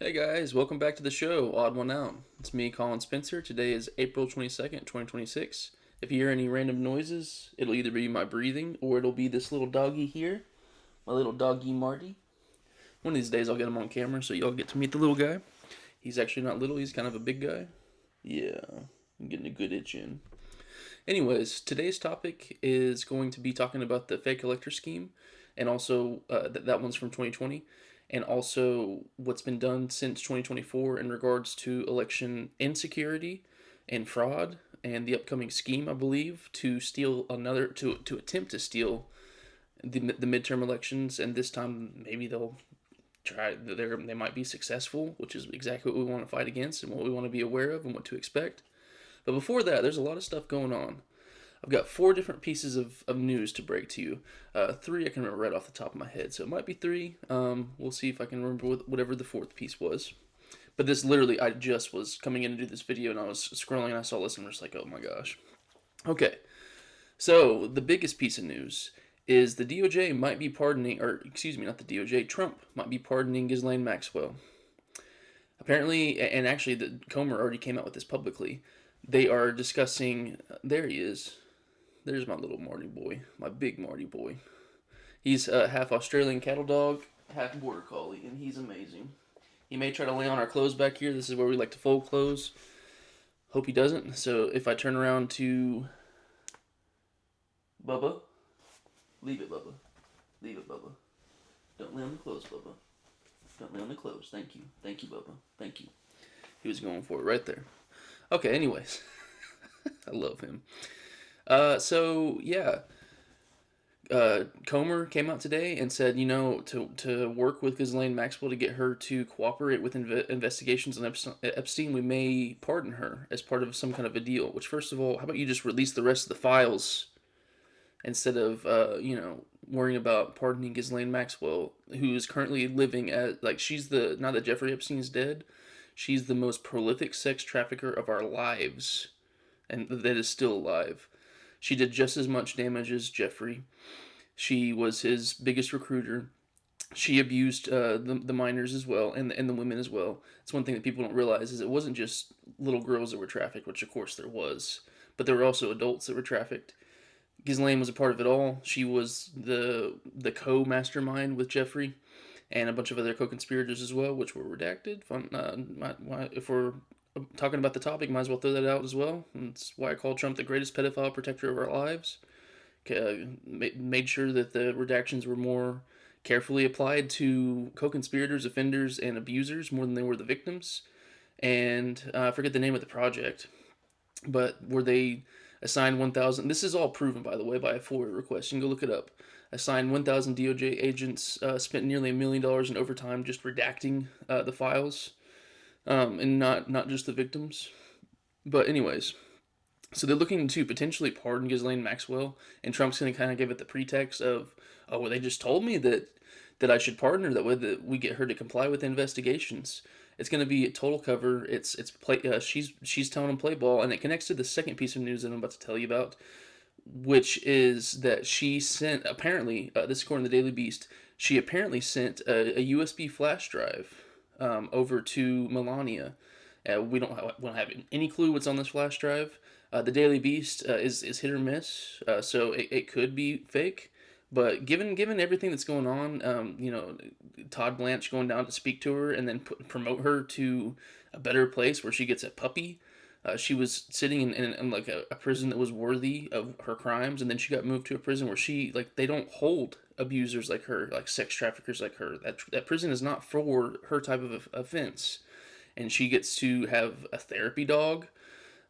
Hey guys, welcome back to the show, Odd One Out. It's me, Colin Spencer. Today is April 22nd, 2026. If you hear any random noises, it'll either be my breathing or it'll be this little doggy here, my little doggy Marty. One of these days I'll get him on camera so y'all get to meet the little guy. He's actually not little, he's kind of a big guy. Yeah, I'm getting a good itch in. Anyways, today's topic is going to be talking about the fake elector scheme, and also that one's from 2020, and also what's been done since 2024 in regards to election insecurity and fraud, and the upcoming scheme, I believe, to steal another to attempt to steal the midterm elections, and this time maybe they'll try they might be successful, which is exactly what we want to fight against and what we want to be aware of and what to expect. But before that, there's a lot of stuff going on. I've got four different pieces of news to break to you. Three I can remember right off the top of my head, so it might be three. We'll see if I can remember whatever the fourth piece was. But this literally, I just was coming in to do this video and I was scrolling and I saw this and I was like, oh my gosh. Okay, so the biggest piece of news is the DOJ might be pardoning, or excuse me, not the DOJ, Trump might be pardoning Ghislaine Maxwell. Apparently, and actually, the Comer already came out with this publicly. They are discussing. There he is. There's my little Marty boy, my big Marty boy. He's half Australian cattle dog, half border collie, and he's amazing. He may try to lay on our clothes back here. This is where we like to fold clothes. Hope he doesn't. So if I turn around to Bubba, leave it, Bubba. Leave it, Bubba. Don't lay on the clothes, Bubba. Don't lay on the clothes. Thank you. Thank you, Bubba. Thank you. He was going for it right there. Okay, anyways. I love him. So yeah, Comer came out today and said, to work with Ghislaine Maxwell to get her to cooperate with investigations on Epstein, we may pardon her as part of some kind of a deal. Which, first of all, how about you just release the rest of the files instead of, worrying about pardoning Ghislaine Maxwell, who is currently living as, like, she's the, now that Jeffrey Epstein's dead, she's the most prolific sex trafficker of our lives, and that is still alive. She did just as much damage as Jeffrey. She was his biggest recruiter. She abused the minors as well, and the women as well. It's one thing that people don't realize is it wasn't just little girls that were trafficked, which of course there was, but there were also adults that were trafficked. Ghislaine was a part of it all. She was the co-mastermind with Jeffrey and a bunch of other co-conspirators as well, which were redacted. If we're talking about the topic, might as well throw that out as well. That's why I call Trump the greatest pedophile protector of our lives. Made sure that the redactions were more carefully applied to co-conspirators, offenders, and abusers more than they were the victims. And I forget the name of the project, but were they assigned 1,000? This is all proven, by the way, by a FOIA request. You can go look it up. Assigned 1,000 DOJ agents, spent nearly $1 million in overtime just redacting the files, and not just the victims. But anyways, so they're looking to potentially pardon Ghislaine Maxwell, and Trump's going to kind of give it the pretext of, oh, well, they just told me that I should pardon her. That way, that we get her to comply with investigations. It's going to be a total cover. She's telling them play ball, and it connects to the second piece of news that I'm about to tell you about, which is that she sent, apparently, this is according to the Daily Beast, she apparently sent a USB flash drive over to Melania. We don't have any clue what's on this flash drive. The Daily Beast is hit or miss, so it could be fake. But given everything that's going on, Todd Blanche going down to speak to her and then promote her to a better place where she gets a puppy. She was sitting in like a prison that was worthy of her crimes, and then she got moved to a prison where they don't hold abusers like her, like sex traffickers like her. That prison is not for her type of offense, and she gets to have a therapy dog,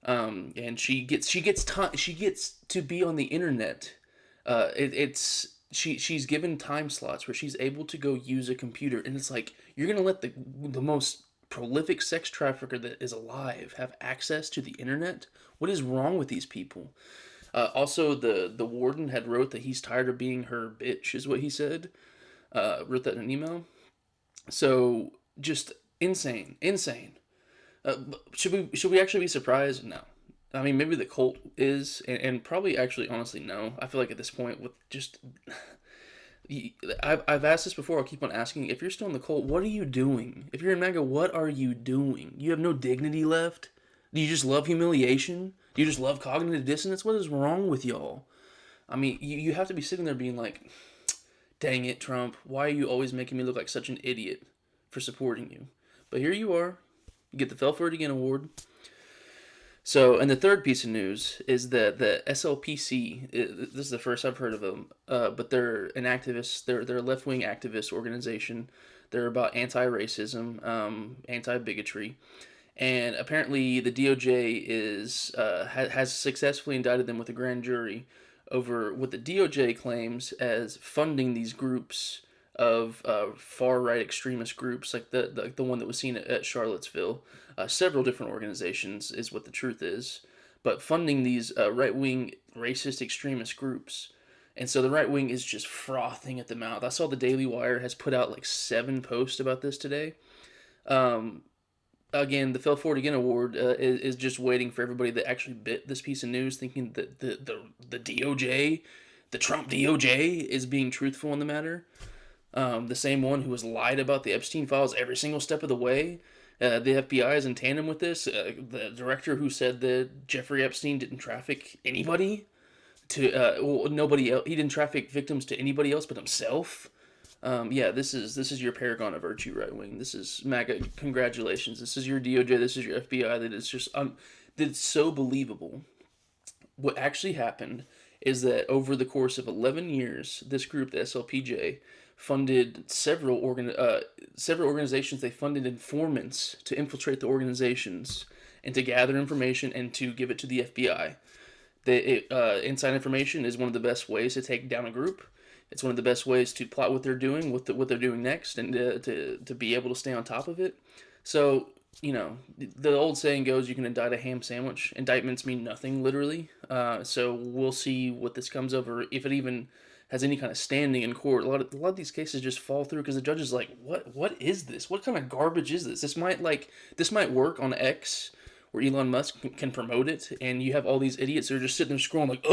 and she gets to be on the internet. She's given time slots where she's able to go use a computer, and it's like, you're gonna let the most prolific sex trafficker that is alive have access to the internet? What is wrong with these people? Also, the warden had wrote that he's tired of being her bitch, is what he said. Wrote that in an email. So just insane. Should we actually be surprised? No. I mean, maybe the cult is, and probably actually, honestly, no. I feel like at this point, with just I've asked this before. I'll keep on asking. If you're still in the cult, what are you doing? If you're in MAGA, what are you doing? You have no dignity left. Do you just love humiliation? Do you just love cognitive dissonance? What is wrong with y'all? I mean, you have to be sitting there being like, dang it, Trump, why are you always making me look like such an idiot for supporting you? But here you are. You get the Fell For It Again award. So, and the third piece of news is that the SLPC, this is the first I've heard of them, but they're an activist, they're a left wing activist organization. They're about anti racism, anti bigotry. And apparently, the DOJ has successfully indicted them with a grand jury over what the DOJ claims as funding these groups of far right extremist groups, like the one that was seen at Charlottesville. Several different organizations is what the truth is, but funding these right wing racist extremist groups. And so the right wing is just frothing at the mouth. I saw the Daily Wire has put out like 7 posts about this today. Um, Again, the Fell For It Again award is just waiting for everybody that actually bit this piece of news, thinking that the DOJ, the Trump DOJ, is being truthful in the matter. The same one who has lied about the Epstein files every single step of the way. The FBI is in tandem with this. The director who said that Jeffrey Epstein didn't traffic anybody nobody else. He didn't traffic victims to anybody else but himself. Yeah, this is your paragon of virtue, right wing. This is MAGA. Congratulations. This is your DOJ. This is your FBI. That is just that it's so believable. What actually happened is that over the course of 11 years, this group, the SLPJ, funded several organizations. They funded informants to infiltrate the organizations and to gather information and to give it to the FBI. Inside information is one of the best ways to take down a group. It's one of the best ways to plot what they're doing, what they're doing next, and to be able to stay on top of it. So, the old saying goes, you can indict a ham sandwich. Indictments mean nothing, literally. So we'll see what this comes over, if it even has any kind of standing in court. A lot of these cases just fall through because the judge is like, what is this? What kind of garbage is this? This might work on X, where Elon Musk can promote it, and you have all these idiots that are just sitting there scrolling like,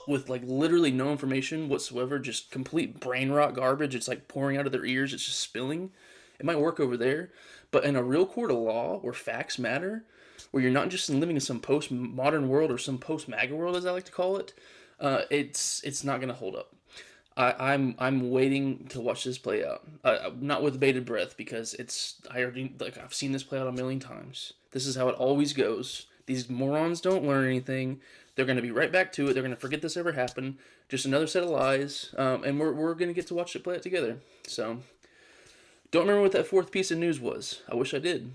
with like literally no information whatsoever, just complete brain rot garbage. It's like pouring out of their ears. It's just spilling. It might work over there, but in a real court of law where facts matter, where you're not just living in some post-modern world or some post-MAGA world, as I like to call it, it's not going to hold up. I'm waiting to watch this play out. Not with bated breath, because I've seen this play out a million times. This is how it always goes. These morons don't learn anything. They're going to be right back to it. They're going to forget this ever happened. Just another set of lies, and we're going to get to watch it play out together. So, don't remember what that fourth piece of news was. I wish I did.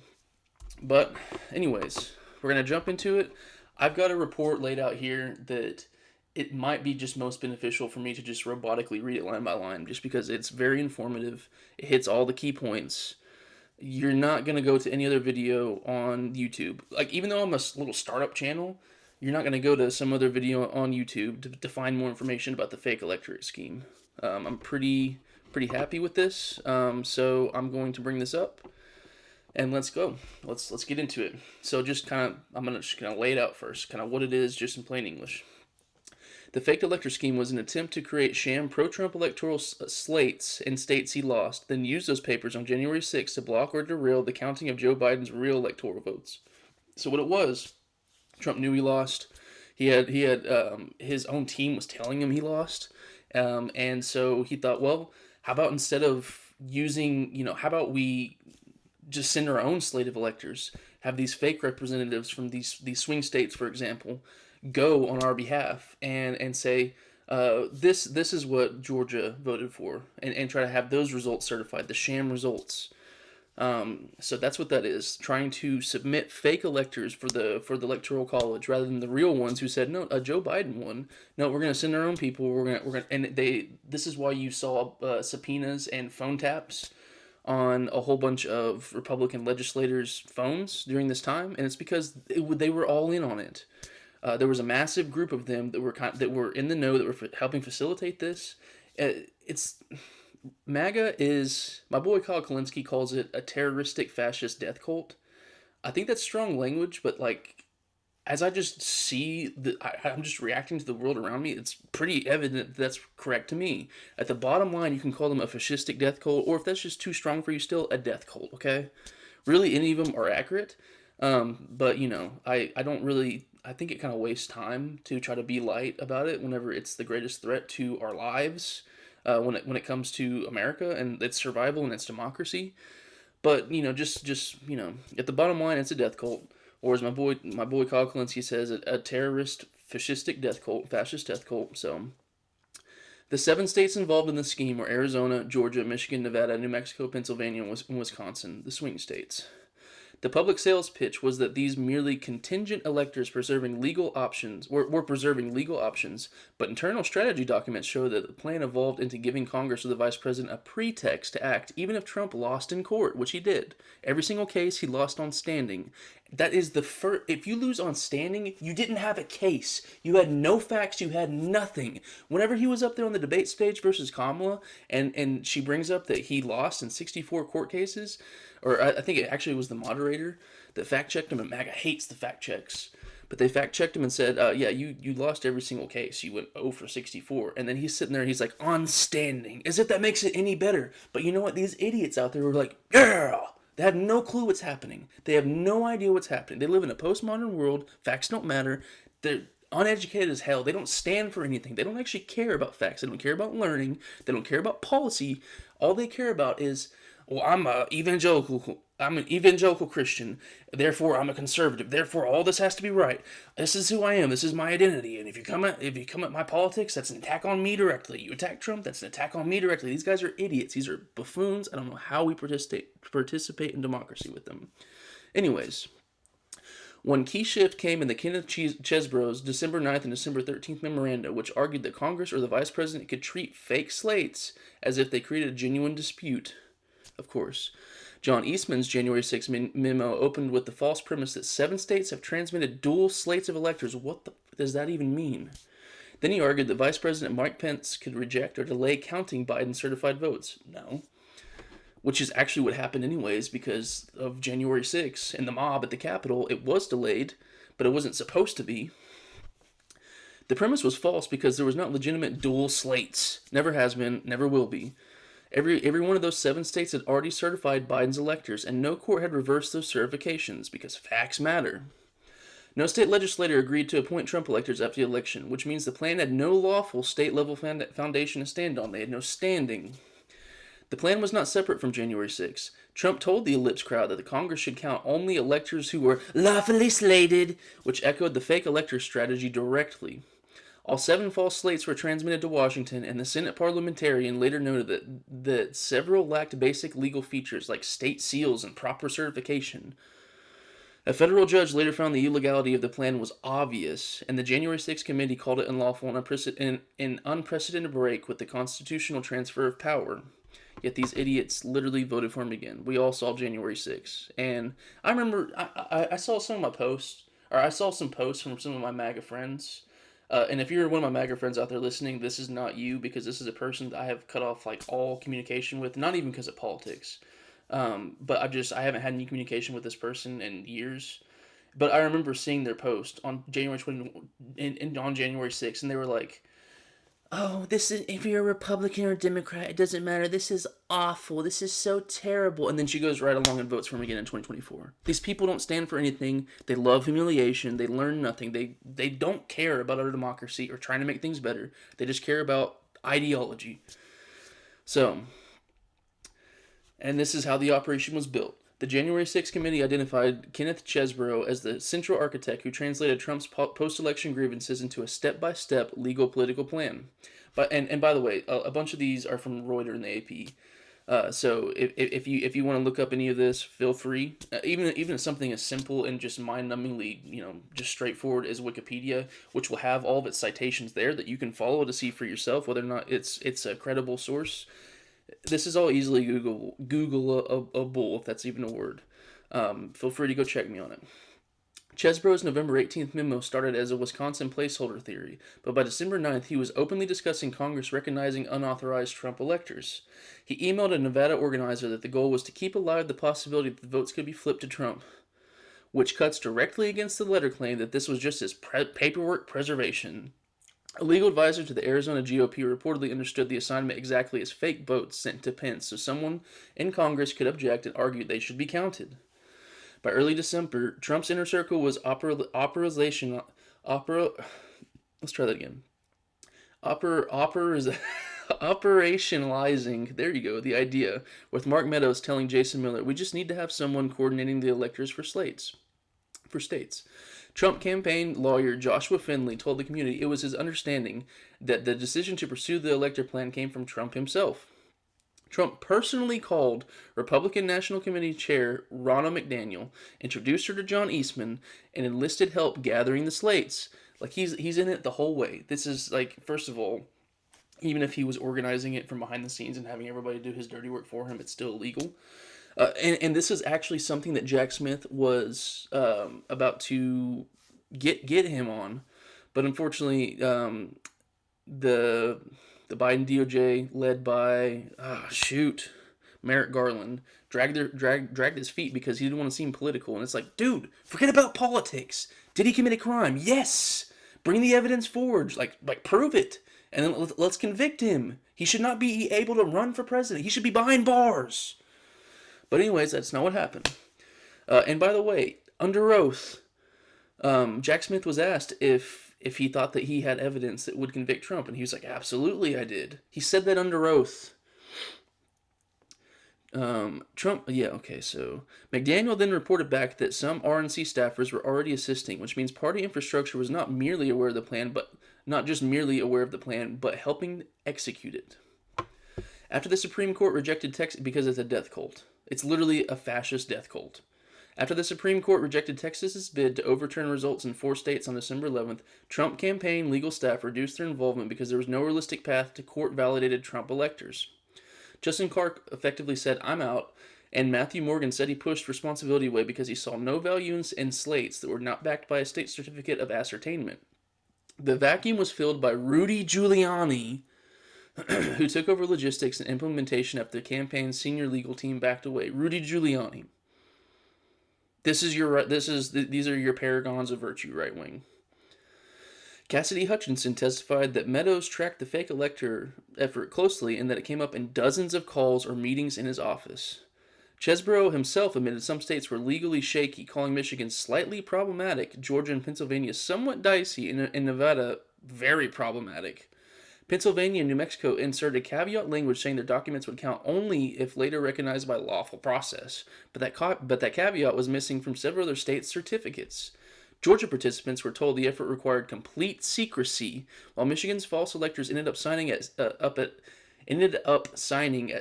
But, anyways, we're going to jump into it. I've got a report laid out here that it might be just most beneficial for me to just robotically read it line by line, just because it's very informative. It hits all the key points. You're not going to go to any other video on YouTube. Like, even though I'm a little startup channel, you're not going to go to some other video on YouTube to find more information about the fake electorate scheme. I'm pretty happy with this, so I'm going to bring this up, and let's go. Let's get into it. So I'm just gonna lay it out first, kind of what it is, just in plain English. The faked elector scheme was an attempt to create sham pro-Trump electoral slates in states he lost, then use those papers on January 6th to block or derail the counting of Joe Biden's real electoral votes. So what it was, Trump knew he lost. He had his own team was telling him he lost, and so he thought, well, how about instead of using, how about we just send our own slate of electors, have these fake representatives from these swing states, for example, go on our behalf and say, this is what Georgia voted for, and try to have those results certified, the sham results. So that's what that is, trying to submit fake electors for the electoral college rather than the real ones who said, no, Joe Biden won. No, we're going to send our own people. We're going and this is why you saw subpoenas and phone taps on a whole bunch of Republican legislators' phones during this time, and it's because they were all in on it. There was a massive group of them that were in the know, that were helping facilitate this. MAGA is, my boy Kyle Kalinske calls it a terroristic fascist death cult. I think that's strong language, but like, as I just see I'm just reacting to the world around me. It's pretty evident that's correct to me. At the bottom line, you can call them a fascistic death cult, or if that's just too strong for you, still a death cult. Okay, really, any of them are accurate. But I don't really. I think it kind of wastes time to try to be light about it whenever it's the greatest threat to our lives. When it comes to America and its survival and its democracy. But just at the bottom line, it's a death cult, or as my boy Kyle Kalinske says, a terrorist, fascistic death cult, fascist death cult. So the 7 states involved in the scheme were Arizona, Georgia, Michigan, Nevada, New Mexico, Pennsylvania, and Wisconsin, the swing states. The public sales pitch was that these merely contingent electors were preserving legal options, but internal strategy documents show that the plan evolved into giving Congress or the vice president a pretext to act, even if Trump lost in court, which he did. Every single case he lost on standing. That is the first. If you lose on standing, you didn't have a case. You had no facts. You had nothing. Whenever he was up there on the debate stage versus Kamala, and she brings up that he lost in 64 court cases, or I think it actually was the moderator that fact checked him, and MAGA hates the fact checks. But they fact checked him and said, yeah, you lost every single case. You went 0 for 64. And then he's sitting there and he's like, on standing, as if that makes it any better. But you know what? These idiots out there were like, yeah! They have no clue what's happening. They have no idea what's happening. They live in a postmodern world. Facts don't matter. They're uneducated as hell. They don't stand for anything. They don't actually care about facts. They don't care about learning. They don't care about policy. All they care about is, well, I'm an evangelical Christian, therefore I'm a conservative, therefore all this has to be right. This is who I am, this is my identity, and if you come at my politics, that's an attack on me directly. You attack Trump, that's an attack on me directly. These guys are idiots, these are buffoons. I don't know how we participate in democracy with them. Anyways, one key shift came in the Kenneth Chesebro's December 9th and December 13th memoranda, which argued that Congress or the vice president could treat fake slates as if they created a genuine dispute. Of course, John Eastman's January 6 memo opened with the false premise that 7 states have transmitted dual slates of electors. What does that even mean? Then he argued that Vice President Mike Pence could reject or delay counting Biden's certified votes. No. Which is actually what happened anyways because of January 6 and the mob at the Capitol. It was delayed, but it wasn't supposed to be. The premise was false because there was not legitimate dual slates. Never has been, never will be. Every one of those 7 states had already certified Biden's electors, and no court had reversed those certifications, because facts matter. No state legislator agreed to appoint Trump electors after the election, which means the plan had no lawful state-level foundation to stand on. They had no standing. The plan was not separate from January 6. Trump told the ellipse crowd that the Congress should count only electors who were lawfully slated, which echoed the fake elector strategy directly. All 7 false slates were transmitted to Washington, and the Senate parliamentarian later noted that several lacked basic legal features like state seals and proper certification. A federal judge later found the illegality of the plan was obvious, and the January 6 committee called it unlawful and an unprecedented break with the constitutional transfer of power. Yet these idiots literally voted for him again. We all saw January 6. And I remember I saw some of my posts, or I saw some posts from some of my MAGA friends. And if you're one of my MAGA friends out there listening, this is not you, because this is a person that I have cut off like all communication with, not even because of politics. But I haven't had any communication with this person in years. But I remember seeing their post on January 20 and on January 6th, and they were like, "Oh, this is, if you're a Republican or a Democrat, it doesn't matter. This is awful. This is so terrible." And then she goes right along and votes for him again in 2024. These people don't stand for anything. They love humiliation. They learn nothing. They don't care about our democracy or trying to make things better. They just care about ideology. So, and this is how the operation was built. The January 6 committee identified Kenneth Chesebro as the central architect who translated Trump's post-election grievances into a step-by-step legal political plan. And by the way, a bunch of these are from Reuters and the AP. So if you want to look up any of this, feel free. Even if something as simple and just mind-numbingly, just straightforward as Wikipedia, which will have all of its citations there that you can follow to see for yourself whether or not it's a credible source. This is all easily Googleable, if that's even a word. Feel free to go check me on it. Chesebro's November 18th memo started as a Wisconsin placeholder theory, but by December 9th, he was openly discussing Congress recognizing unauthorized Trump electors. He emailed a Nevada organizer that the goal was to keep alive the possibility that the votes could be flipped to Trump. which cuts directly against the letter claim that this was just his paperwork preservation. A legal advisor to the Arizona GOP reportedly understood the assignment exactly as fake votes sent to Pence so someone in Congress could object and argue they should be counted. By early December, Trump's inner circle was let's try that again. Operationalizing, there you go, the idea, with Mark Meadows telling Jason Miller, we just need to have someone coordinating the electors for states. Trump campaign lawyer Joshua Finley told the community it was his understanding that the decision to pursue the elector plan came from Trump himself. Trump personally called Republican National Committee Chair Ronna McDaniel, introduced her to John Eastman, and enlisted help gathering the slates. Like, he's in it the whole way. This is, like, first of all, even if he was organizing it from behind the scenes and having everybody do his dirty work for him, it's still illegal. And this is actually something that Jack Smith was about to get him on, but unfortunately, the Biden DOJ, led by Merrick Garland, dragged his feet because he didn't want to seem political. And it's like, dude, forget about politics. Did he commit a crime? Yes. Bring the evidence forward. Like prove it. And then let's convict him. He should not be able to run for president. He should be behind bars. But anyways, that's not what happened. And by the way, under oath, Jack Smith was asked if he thought that he had evidence that would convict Trump, and he was like, absolutely I did. He said that under oath. So McDaniel then reported back that some RNC staffers were already assisting, which means party infrastructure was not merely aware of the plan, but not just merely aware of the plan, but helping execute it. After the Supreme Court rejected Texas, because it's a death cult. It's literally a fascist death cult. After the Supreme Court rejected Texas's bid to overturn results in 4 states on December 11th, Trump campaign legal staff reduced their involvement because there was no realistic path to court-validated Trump electors. Justin Clark effectively said, I'm out, and Matthew Morgan said he pushed responsibility away because he saw no value in slates that were not backed by a state certificate of ascertainment. The vacuum was filled by Rudy Giuliani, who took over logistics and implementation after the campaign's senior legal team backed away. Rudy Giuliani. These are your paragons of virtue, right wing. Cassidy Hutchinson testified that Meadows tracked the fake elector effort closely and that it came up in dozens of calls or meetings in his office. Chesbrough himself admitted some states were legally shaky, calling Michigan slightly problematic, Georgia and Pennsylvania somewhat dicey, and Nevada very problematic. Pennsylvania and New Mexico inserted caveat language saying their documents would count only if later recognized by lawful process, but that caveat was missing from several other states' certificates. Georgia participants were told the effort required complete secrecy, while Michigan's false electors ended up signing at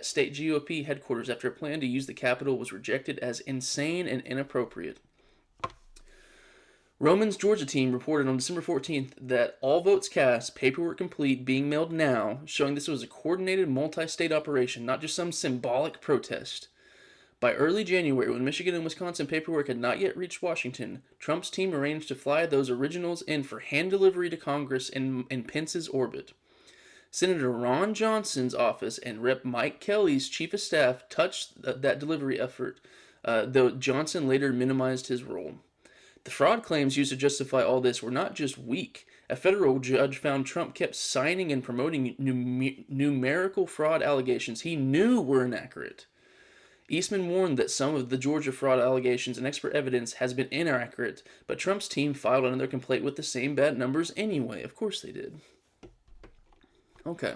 state GOP headquarters after a plan to use the Capitol was rejected as insane and inappropriate. Roman's Georgia team reported on December 14th that all votes cast, paperwork complete, being mailed now, showing this was a coordinated multi-state operation, not just some symbolic protest. By early January, when Michigan and Wisconsin paperwork had not yet reached Washington, Trump's team arranged to fly those originals in for hand delivery to Congress in Pence's orbit. Senator Ron Johnson's office and Rep. Mike Kelly's chief of staff touched that delivery effort, though Johnson later minimized his role. The fraud claims used to justify all this were not just weak. A federal judge found Trump kept signing and promoting numerical fraud allegations he knew were inaccurate. Eastman warned that some of the Georgia fraud allegations and expert evidence has been inaccurate, but Trump's team filed another complaint with the same bad numbers anyway. Of course they did. Okay.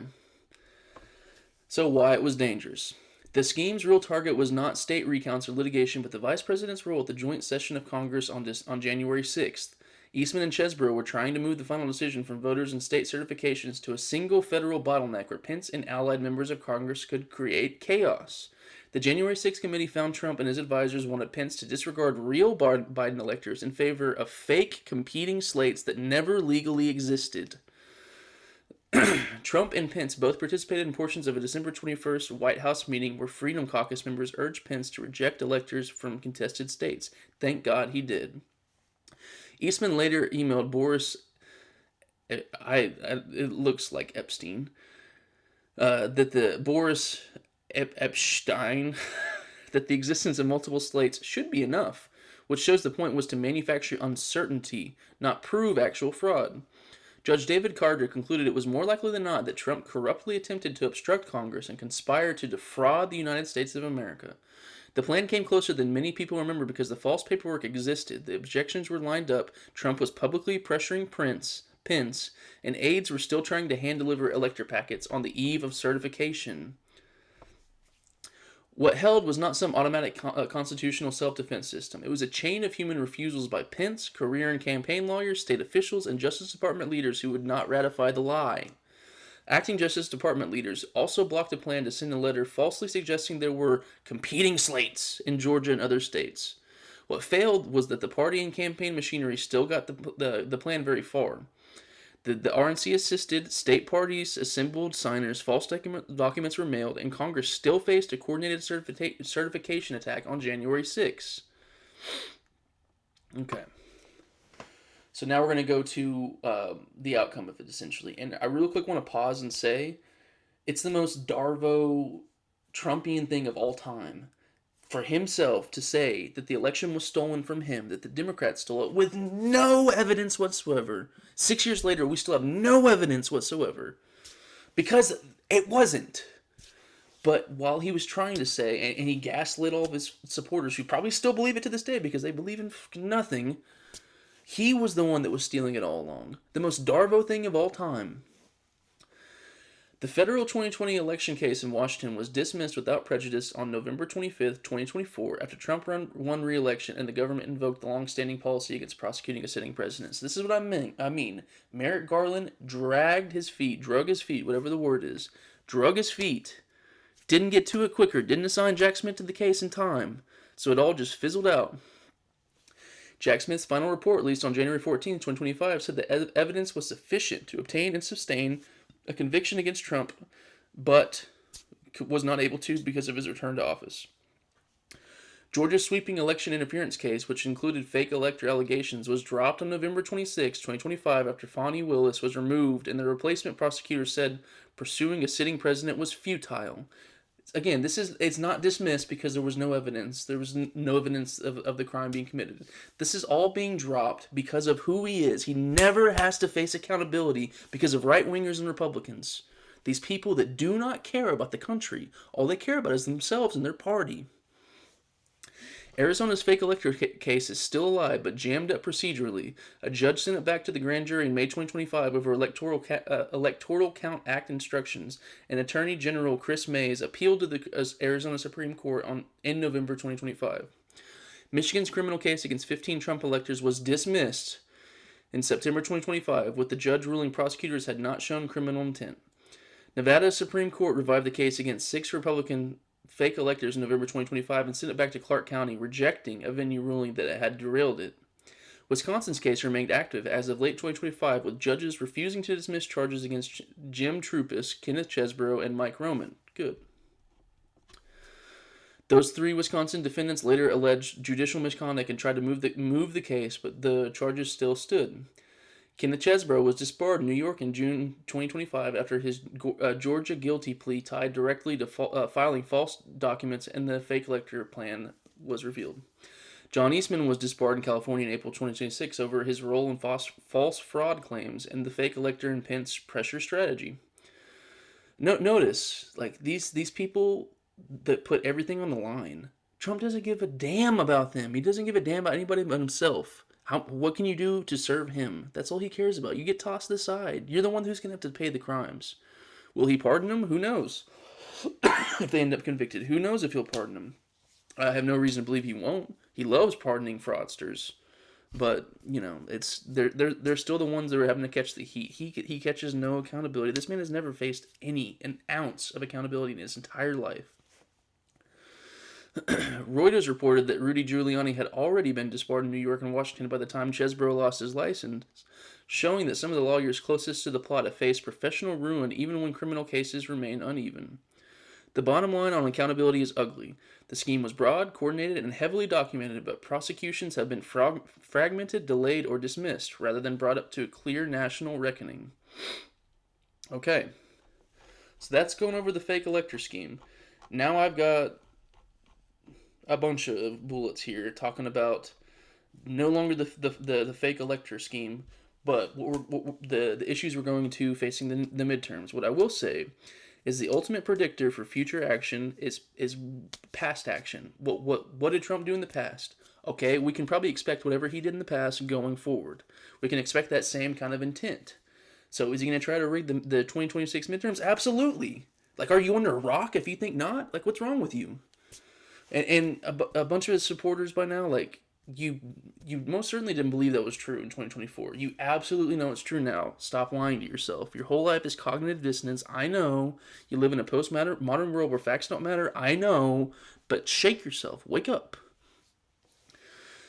So why it was dangerous. The scheme's real target was not state recounts or litigation, but the vice president's role at the joint session of Congress on January 6th. Eastman and Chesbrough were trying to move the final decision from voters and state certifications to a single federal bottleneck where Pence and allied members of Congress could create chaos. The January 6th committee found Trump and his advisors wanted Pence to disregard real Biden electors in favor of fake competing slates that never legally existed. Trump and Pence both participated in portions of a December 21st White House meeting where Freedom Caucus members urged Pence to reject electors from contested states. Thank God he did. Eastman later emailed Boris, it looks like Epstein, that the Epstein, that the existence of multiple slates should be enough. which shows the point was to manufacture uncertainty, not prove actual fraud. Judge David Carter concluded it was more likely than not that Trump corruptly attempted to obstruct Congress and conspire to defraud the United States of America. The plan came closer than many people remember because the false paperwork existed, the objections were lined up, Trump was publicly pressuring Pence, and aides were still trying to hand-deliver elector packets on the eve of certification. What held was not some automatic constitutional self-defense system. It was a chain of human refusals by Pence, career and campaign lawyers, state officials, and Justice Department leaders who would not ratify the lie. Acting Justice Department leaders also blocked a plan to send a letter falsely suggesting there were competing slates in Georgia and other states. What failed was that the party and campaign machinery still got the plan very far. The RNC assisted, state parties assembled signers, false documents were mailed, and Congress still faced a coordinated certification attack on January 6. Okay. So now we're going to go to the outcome of it, essentially. And I really quick want to pause and say, it's the most Darvo Trumpian thing of all time for himself to say that the election was stolen from him, that the Democrats stole it, with no evidence whatsoever. 6 years later, we still have no evidence whatsoever. Because it wasn't. But while he was trying to say, and he gaslit all of his supporters, who probably still believe it to this day because they believe in nothing, he was the one that was stealing it all along. The most Darvo thing of all time. The federal 2020 election case in Washington was dismissed without prejudice on November 25th, 2024, after Trump won re-election and the government invoked the long-standing policy against prosecuting a sitting president. So this is what I mean. Merrick Garland drug his feet, whatever the word is, drug his feet, didn't get to it quicker, didn't assign Jack Smith to the case in time, so it all just fizzled out. Jack Smith's final report, released on January 14, 2025, said that evidence was sufficient to obtain and sustain a conviction against Trump, but was not able to because of his return to office. Georgia's sweeping election interference case, which included fake elector allegations, was dropped on November 26, 2025, after Fani Willis was removed, and the replacement prosecutor said pursuing a sitting president was futile. Again, it's not dismissed because there was no evidence. There was no evidence of the crime being committed. This is all being dropped because of who he is. He never has to face accountability because of right-wingers and Republicans. These people that do not care about the country. All they care about is themselves and their party. Arizona's fake elector case is still alive, but jammed up procedurally. A judge sent it back to the grand jury in May 2025 over Electoral Count Act instructions, and Attorney General Chris Mays appealed to the Arizona Supreme Court in November 2025. Michigan's criminal case against 15 Trump electors was dismissed in September 2025, with the judge ruling prosecutors had not shown criminal intent. Nevada's Supreme Court revived the case against 6 Republican fake electors in November 2025 and sent it back to Clark County, rejecting a venue ruling that had derailed it. Wisconsin's case remained active as of late 2025, with judges refusing to dismiss charges against Jim Troupis, Kenneth Chesborough, and Mike Roman. Good. Those 3 Wisconsin defendants later alleged judicial misconduct and tried to move the case, but the charges still stood. Kenneth Chesborough was disbarred in New York in June 2025 after his Georgia guilty plea tied directly to filing false documents, and the fake elector plan was revealed. John Eastman was disbarred in California in April 2026 over his role in false fraud claims and the fake elector and Pence pressure strategy. Notice, like, these people that put everything on the line, Trump doesn't give a damn about them. He doesn't give a damn about anybody but himself. What can you do to serve him? That's all he cares about. You get tossed aside. You're the one who's going to have to pay the crimes. Will he pardon them? Who knows? If they end up convicted, who knows if he'll pardon them? I have no reason to believe he won't. He loves pardoning fraudsters. But, they're still the ones that are having to catch the heat. He catches no accountability. This man has never faced an ounce of accountability in his entire life. Reuters reported that Rudy Giuliani had already been disbarred in New York and Washington by the time Chesborough lost his license, showing that some of the lawyers closest to the plot have faced professional ruin even when criminal cases remain uneven. The bottom line on accountability is ugly. The scheme was broad, coordinated, and heavily documented, but prosecutions have been fragmented, delayed, or dismissed, rather than brought up to a clear national reckoning. Okay, so that's going over the fake elector scheme. Now I've got a bunch of bullets here talking about No longer the fake elector scheme, but the issues we're going to facing the midterms. What I will say is the ultimate predictor for future action is past action. What did Trump do in the past? Okay, we can probably expect whatever he did in the past going forward. We can expect that same kind of intent. So is he going to try to rig the 2026 midterms? Absolutely. Like, are you under a rock if you think not? Like, what's wrong with you? And a bunch of his supporters by now, like, you most certainly didn't believe that was true in 2024. You absolutely know it's true now. Stop lying to yourself. Your whole life is cognitive dissonance. I know. You live in a postmodern world where facts don't matter. I know. But shake yourself. Wake up.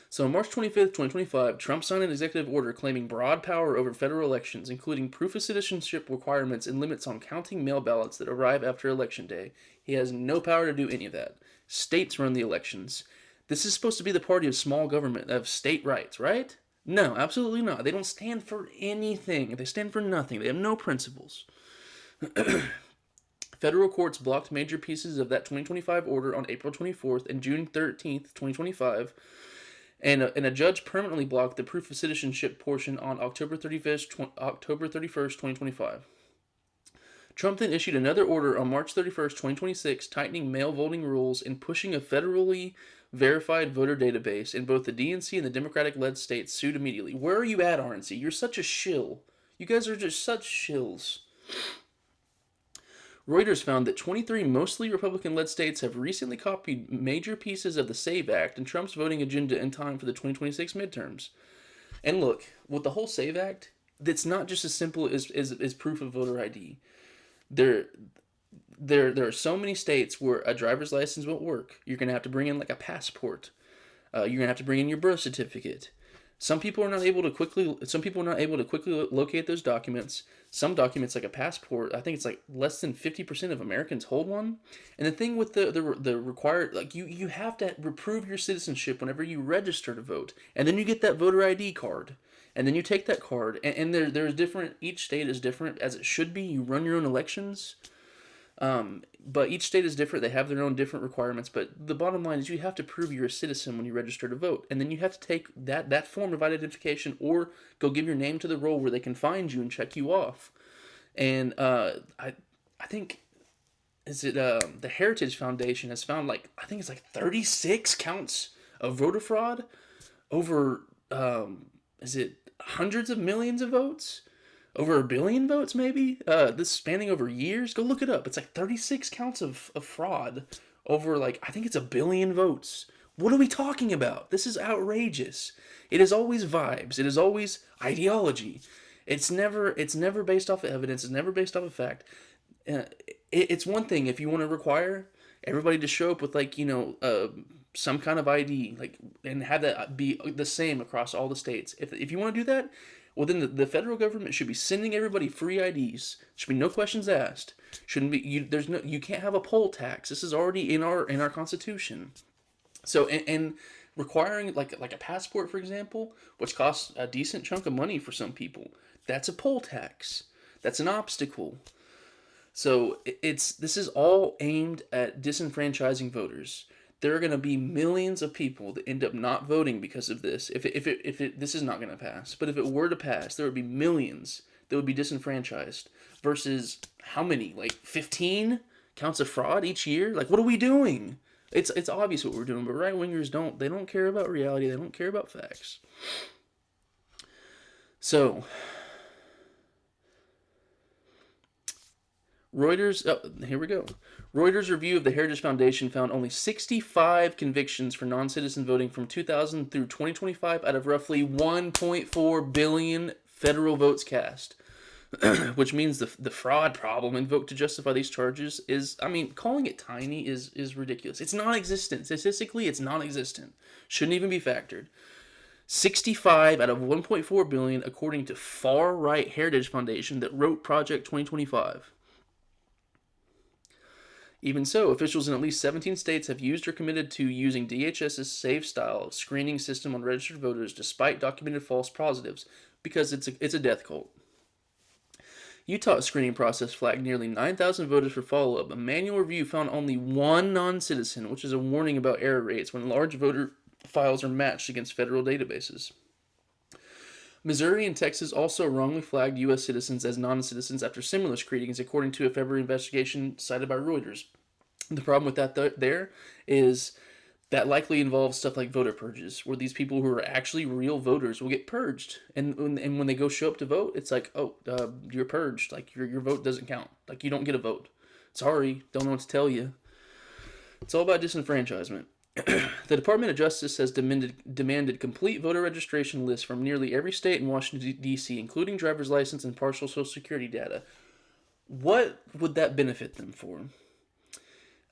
So on March 25th, 2025, Trump signed an executive order claiming broad power over federal elections, including proof of citizenship requirements and limits on counting mail ballots that arrive after Election Day. He has no power to do any of that. States run the elections. This is supposed to be the party of small government, of state rights, right? No, absolutely not. They don't stand for anything. They stand for nothing. They have no principles. Federal courts blocked major pieces of that 2025 order on April 24th and June 13th, 2025. And a judge permanently blocked the proof of citizenship portion on October 31st, 2025. Trump then issued another order on March 31st, 2026, tightening mail voting rules and pushing a federally verified voter database, and both the DNC and the Democratic-led states sued immediately. Where are you at, RNC? You're such a shill. You guys are just such shills. Reuters found that 23 mostly Republican-led states have recently copied major pieces of the SAVE Act and Trump's voting agenda in time for the 2026 midterms. And look, with the whole SAVE Act, that's not just as simple as proof of voter ID. There are so many states where a driver's license won't work. You're going to have to bring in like a passport. You're going to have to bring in your birth certificate. Some people are not able to quickly locate those documents. Some documents, like a passport, I think it's like less than 50% of Americans hold one. And the thing with the required, like, you have to prove your citizenship whenever you register to vote, and then you get that voter ID card, and then you take that card, and there's different. Each state is different, as it should be. You run your own elections. But each state is different. They have their own different requirements. But the bottom line is you have to prove you're a citizen when you register to vote. And then you have to take that form of identification or go give your name to the roll where they can find you and check you off. And I think, the Heritage Foundation has found, like, I think it's like 36 counts of voter fraud over, is it hundreds of millions of votes? Over 1 billion votes, maybe? This spanning over years? Go look it up. It's like 36 counts of fraud over, like, I think it's 1 billion votes. What are we talking about? This is outrageous. It is always vibes. It is always ideology. It's never based off of evidence. It's never based off of fact. It's one thing if you want to require everybody to show up with, like, some kind of ID, like, and have that be the same across all the states. If you want to do that, well, then the federal government should be sending everybody free IDs. Should be no questions asked. Shouldn't be you can't have a poll tax. This is already in our Constitution. So and requiring like a passport, for example, which costs a decent chunk of money for some people, that's a poll tax. That's an obstacle. So this is all aimed at disenfranchising voters. There are going to be millions of people that end up not voting because of this. This is not going to pass, but if it were to pass, there would be millions that would be disenfranchised. Versus how many? Like 15 counts of fraud each year? Like, what are we doing? It's obvious what we're doing, but right wingers don't care about reality. They don't care about facts. So Reuters, here we go. Reuters' review of the Heritage Foundation found only 65 convictions for non-citizen voting from 2000 through 2025 out of roughly 1.4 billion federal votes cast. Which means the fraud problem invoked to justify these charges is, calling it tiny is ridiculous. It's non-existent. Statistically, it's non-existent. Shouldn't even be factored. 65 out of 1.4 billion, according to far-right Heritage Foundation that wrote Project 2025. Even so, officials in at least 17 states have used or committed to using DHS's SAFE-style screening system on registered voters despite documented false positives, because it's a death cult. Utah's screening process flagged nearly 9,000 voters for follow-up. A manual review found only one non-citizen, which is a warning about error rates when large voter files are matched against federal databases. Missouri and Texas also wrongly flagged U.S. citizens as non-citizens after similar screenings, according to a February investigation cited by Reuters. The problem with that there is that likely involves stuff like voter purges, where these people who are actually real voters will get purged, and when they go show up to vote, it's like, oh, you're purged, like your vote doesn't count, like you don't get a vote. Sorry, don't know what to tell you. It's all about disenfranchisement. The Department of Justice has demanded complete voter registration lists from nearly every state in Washington, D.C., including driver's license and partial Social Security data. What would that benefit them for?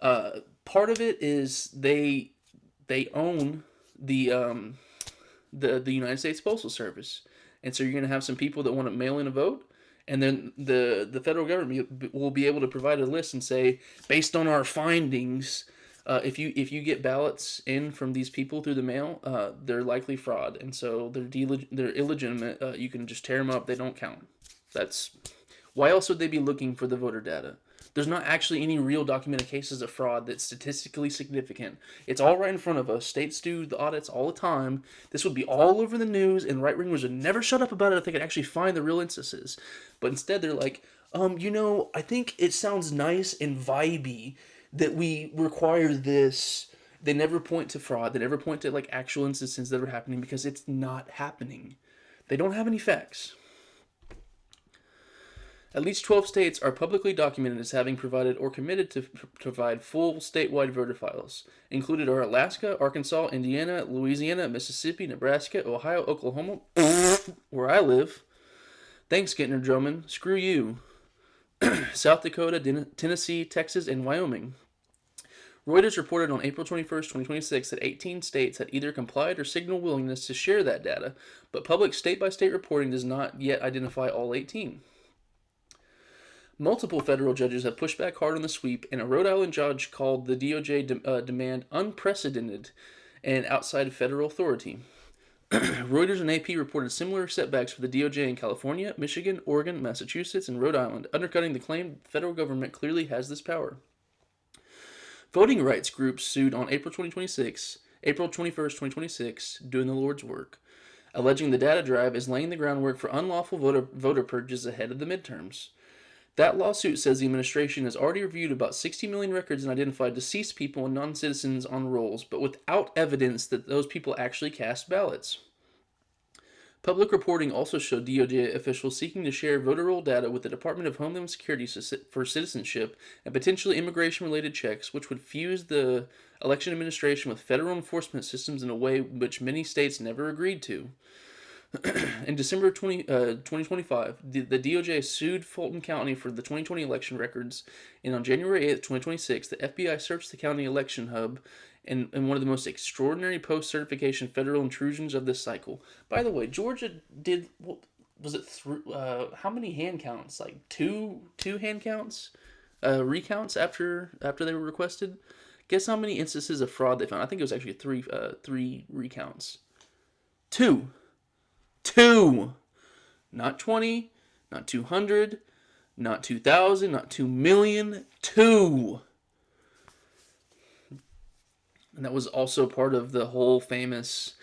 Part of it is they own the United States Postal Service, and so you're going to have some people that want to mail in a vote, and then the federal government will be able to provide a list and say, based on our findings, if you get ballots in from these people through the mail, they're likely fraud, and so they're illegitimate. You can just tear them up; they don't count. That's why else would they be looking for the voter data? There's not actually any real documented cases of fraud that's statistically significant. It's all right in front of us. States do the audits all the time. This would be all over the news, and right-wingers would never shut up about it if they could actually find the real instances. But instead, they're like, I think it sounds nice and vibey that we require this. They never point to fraud. They never point to like actual instances that are happening because it's not happening. They don't have any facts. At least 12 states are publicly documented as having provided or committed to provide full statewide voter files. Included are Alaska, Arkansas, Indiana, Louisiana, Mississippi, Nebraska, Ohio, Oklahoma, where I live. Thanks, Gentner Drummond. Screw you. South Dakota, Tennessee, Texas, and Wyoming. Reuters reported on April 21st, 2026 that 18 states had either complied or signaled willingness to share that data, but public state-by-state reporting does not yet identify all 18. Multiple federal judges have pushed back hard on the sweep, and a Rhode Island judge called the DOJ demand unprecedented and outside of federal authority. Reuters and AP reported similar setbacks for the DOJ in California, Michigan, Oregon, Massachusetts, and Rhode Island, undercutting the claim the federal government clearly has this power. Voting rights groups sued on April 21st, 2026, doing the Lord's work, alleging the data drive is laying the groundwork for unlawful voter purges ahead of the midterms. That lawsuit says the administration has already reviewed about 60 million records and identified deceased people and non-citizens on rolls, but without evidence that those people actually cast ballots. Public reporting also showed DOJ officials seeking to share voter roll data with the Department of Homeland Security for citizenship and potentially immigration-related checks, which would fuse the election administration with federal enforcement systems in a way which many states never agreed to. In December 2025, the DOJ sued Fulton County for the 2020 election records, and on January 8th, 2026, the FBI searched the county election hub in one of the most extraordinary post-certification federal intrusions of this cycle. By the way, Georgia did, was it how many hand counts? Like two hand counts? Recounts after they were requested? Guess how many instances of fraud they found? I think it was actually three recounts. Two. Not 20, not 200, not 2,000, not 2 million, 2. And that was also part of the whole famous,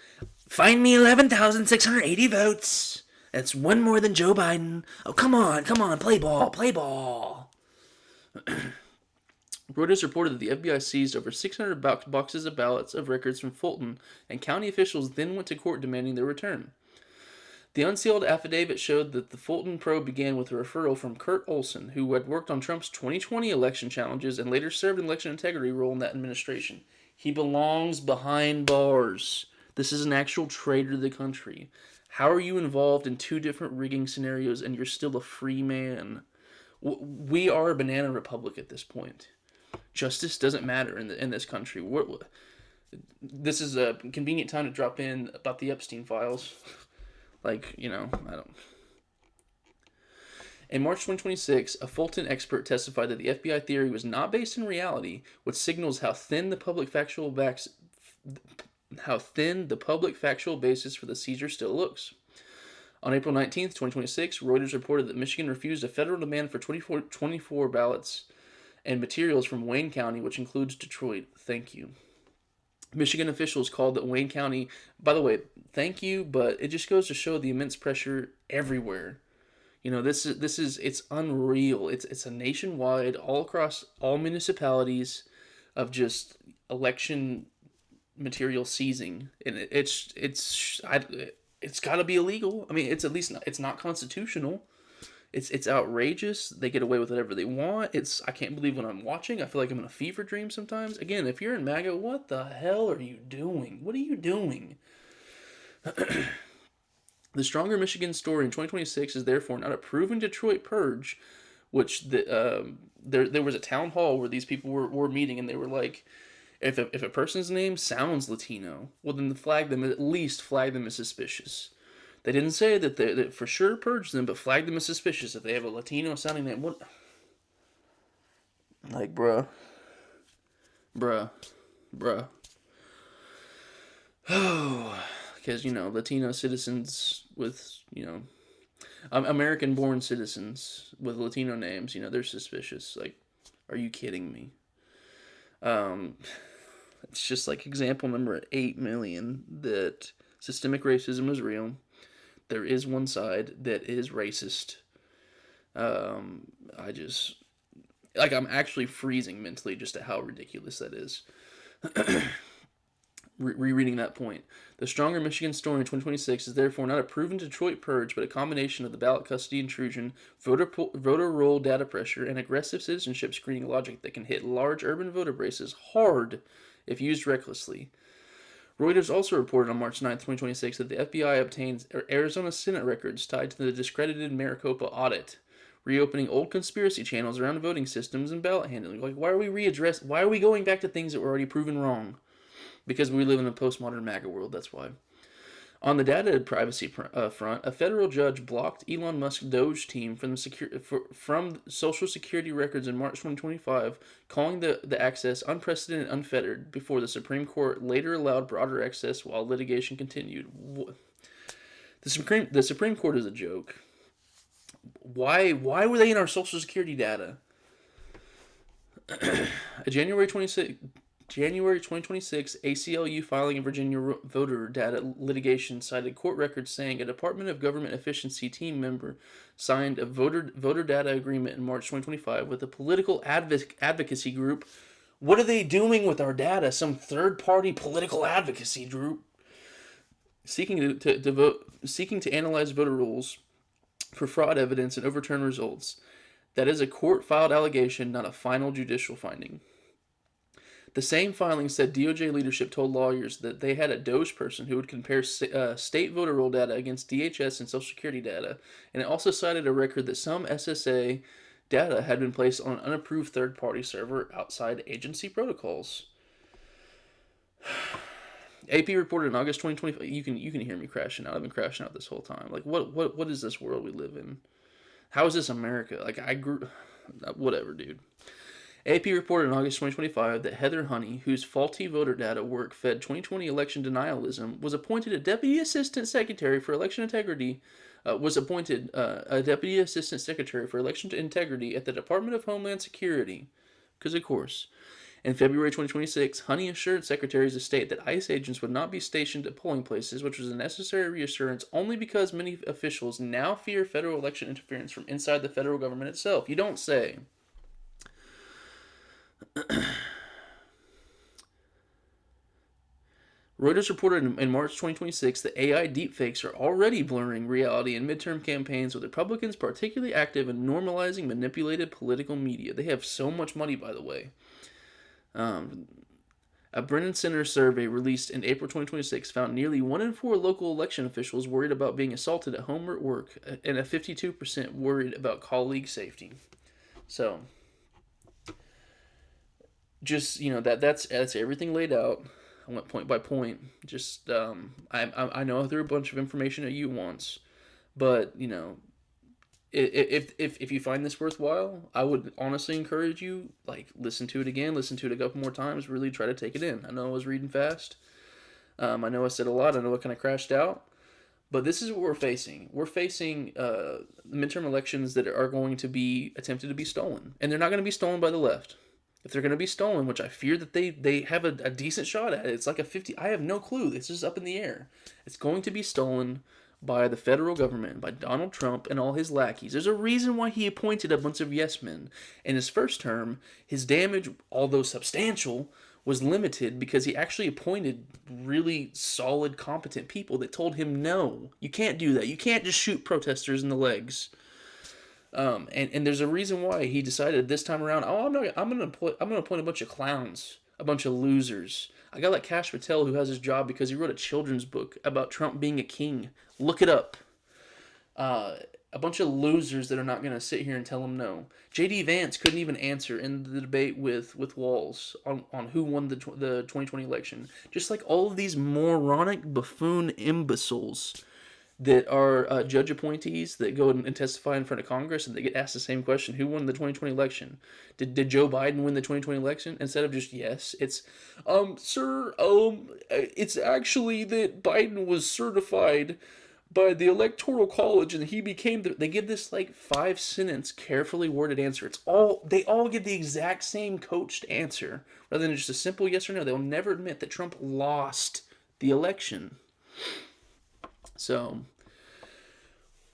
find me 11,680 votes. That's one more than Joe Biden. Oh, come on, play ball. Reuters reported that the FBI seized over 600 boxes of ballots of records from Fulton, and county officials then went to court demanding their return. The unsealed affidavit showed that the Fulton probe began with a referral from Kurt Olson, who had worked on Trump's 2020 election challenges and later served an election integrity role in that administration. He belongs behind bars. This is an actual traitor to the country. How are you involved in two different rigging scenarios and you're still a free man? We are a banana republic at this point. Justice doesn't matter in this country. This is a convenient time to drop in about the Epstein files. I don't. In March 2026, a Fulton expert testified that the FBI theory was not based in reality, which signals how thin the public factual basis for the seizure still looks. On April 19th, 2026, Reuters reported that Michigan refused a federal demand for 24 ballots and materials from Wayne County, which includes Detroit. Thank you. Michigan officials called that Wayne County. By the way, thank you, but it just goes to show the immense pressure everywhere. This is it's unreal. It's a nationwide, all across all municipalities, of just election material seizing, and it's got to be illegal. I mean, it's at least not, it's not constitutional. It's outrageous. They get away with whatever they want. I can't believe what I'm watching. I feel like I'm in a fever dream sometimes. Again, if you're in MAGA, what the hell are you doing? What are you doing? The stronger Michigan story in 2026 is therefore not a proven Detroit purge, which there was a town hall where these people were meeting, and they were like, if a person's name sounds Latino, well then at least flag them as suspicious. They didn't say that for sure purge them, but flag them as suspicious if they have a Latino sounding name. What? Like, bruh, bruh. Oh, because Latino citizens with American-born citizens with Latino names, they're suspicious. Like, are you kidding me? It's just like example number 8 million that systemic racism is real. There is one side that is racist. I just I'm actually freezing mentally just at how ridiculous that is. Rereading that point. The stronger Michigan story in 2026 is therefore not a proven Detroit purge, but a combination of the ballot custody intrusion, voter roll data pressure, and aggressive citizenship screening logic that can hit large urban voter bases hard if used recklessly. Reuters also reported on March 9, 2026, that the FBI obtained Arizona Senate records tied to the discredited Maricopa audit, reopening old conspiracy channels around voting systems and ballot handling. Like, why are we going back to things that were already proven wrong? Because we live in a postmodern MAGA world, that's why. On the data privacy front, a federal judge blocked Elon Musk's Doge team from Social Security records in March 2025, calling the access unprecedented and unfettered, before the Supreme Court later allowed broader access while litigation continued. The Supreme Court is a joke. Why were they in our Social Security data? A January 2026 ACLU filing in Virginia voter data litigation cited court records saying a Department of Government Efficiency team member signed a voter data agreement in March 2025 with a political advocacy group. What are they doing with our data? Some third-party political advocacy group seeking to analyze voter rolls for fraud evidence and overturn results. That is a court-filed allegation, not a final judicial finding. The same filing said DOJ leadership told lawyers that they had a Doge person who would compare state voter roll data against DHS and Social Security data, and it also cited a record that some SSA data had been placed on an unapproved third-party server outside agency protocols. AP reported in August 2025. You can hear me crashing out. I've been crashing out this whole time. Like, what is this world we live in? How is this America? Like, whatever, dude. AP reported in August 2025 that Heather Honey, whose faulty voter data work fed 2020 election denialism, was appointed a Deputy Assistant Secretary for Election Integrity. A Deputy Assistant Secretary for Election Integrity at the Department of Homeland Security. Because, of course. In February 2026, Honey assured Secretaries of State that ICE agents would not be stationed at polling places, which was a necessary reassurance only because many officials now fear federal election interference from inside the federal government itself. You don't say. Reuters reported in March 2026 that AI deepfakes are already blurring reality in midterm campaigns, with Republicans particularly active in normalizing manipulated political media. They have so much money, by the way. A Brennan Center survey released in April 2026 found nearly 1 in 4 local election officials worried about being assaulted at home or at work, and a 52% worried about colleague safety. So, just, that's everything laid out. I went point by point. Just I know I threw a bunch of information at you once, but if you find this worthwhile, I would honestly encourage you, listen to it again, listen to it a couple more times, really try to take it in. I know I was reading fast. I know I said a lot. I know I kind of crashed out. But this is what we're facing. We're facing midterm elections that are going to be attempted to be stolen. And they're not going to be stolen by the left. if they're going to be stolen, which I fear that they have a decent shot at it, it's like a 50. I have no clue. It's just up in the air. It's going to be stolen by the federal government, by Donald Trump and all his lackeys. There's a reason why he appointed a bunch of yes men. In his first term, his damage, although substantial, was limited because he actually appointed really solid, competent people that told him, no, you can't do that. You can't just shoot protesters in the legs. And there's a reason why he decided this time around, oh, I'm gonna appoint a bunch of clowns, a bunch of losers. A guy like Kash Patel, who has his job because he wrote a children's book about Trump being a king. Look it up. A bunch of losers that are not gonna sit here and tell him no. J.D. Vance couldn't even answer in the debate with Walz on who won the 2020 election. Just like all of these moronic buffoon imbeciles that are judge appointees that go and testify in front of Congress and they get asked the same question: who won the 2020 election? Did Joe Biden win the 2020 election? Instead of just yes, it's sir, it's actually that Biden was certified by the Electoral College and he became they give this like 5-sentence carefully worded answer. They all give the exact same coached answer rather than just a simple yes or no. They'll never admit that Trump lost the election. So,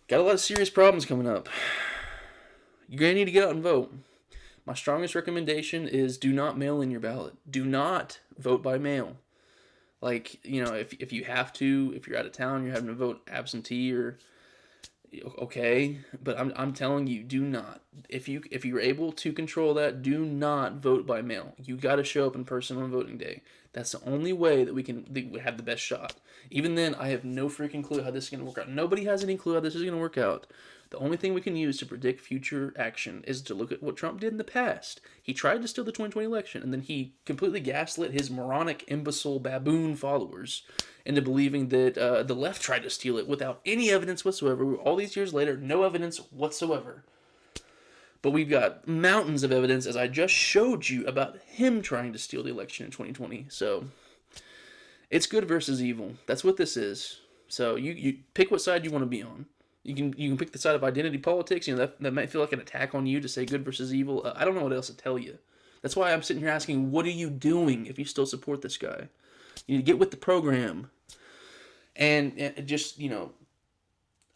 got a lot of serious problems coming up. You're going to need to get out and vote. My strongest recommendation is do not mail in your ballot. Do not vote by mail. Like, if you have to, if you're out of town, you're having to vote absentee or okay, but I'm telling you, do not. If you're able to control that, do not vote by mail. You got to show up in person on voting day. That's the only way that we have the best shot. Even then, I have no freaking clue how this is going to work out. Nobody has any clue how this is going to work out. The only thing we can use to predict future action is to look at what Trump did in the past. He tried to steal the 2020 election, and then he completely gaslit his moronic, imbecile, baboon followers into believing that the left tried to steal it without any evidence whatsoever. All these years later, no evidence whatsoever. But we've got mountains of evidence, as I just showed you, about him trying to steal the election in 2020. So, it's good versus evil. That's what this is. So, you pick what side you want to be on. You can pick the side of identity politics. That might feel like an attack on you to say good versus evil. I don't know what else to tell you. That's why I'm sitting here asking, what are you doing if you still support this guy? You need to get with the program. And just,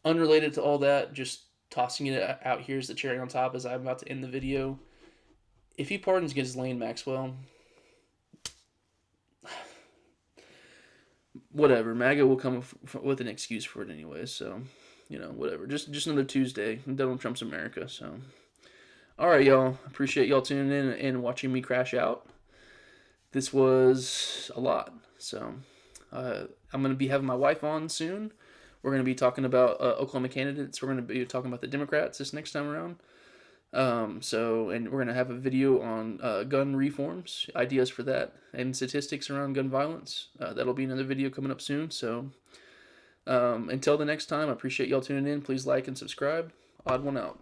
unrelated to all that, just tossing it out here as the cherry on top as I'm about to end the video. If he pardons Ghislaine Maxwell, whatever. MAGA will come with an excuse for it anyways, so, whatever. Just another Tuesday in Donald Trump's America, so. All right, y'all. Appreciate y'all tuning in and watching me crash out. This was a lot, so I'm going to be having my wife on soon. We're going to be talking about Oklahoma candidates. We're going to be talking about the Democrats this next time around. And we're going to have a video on gun reforms, ideas for that, and statistics around gun violence. That'll be another video coming up soon. So until the next time, I appreciate y'all tuning in. Please like and subscribe. Odd one out.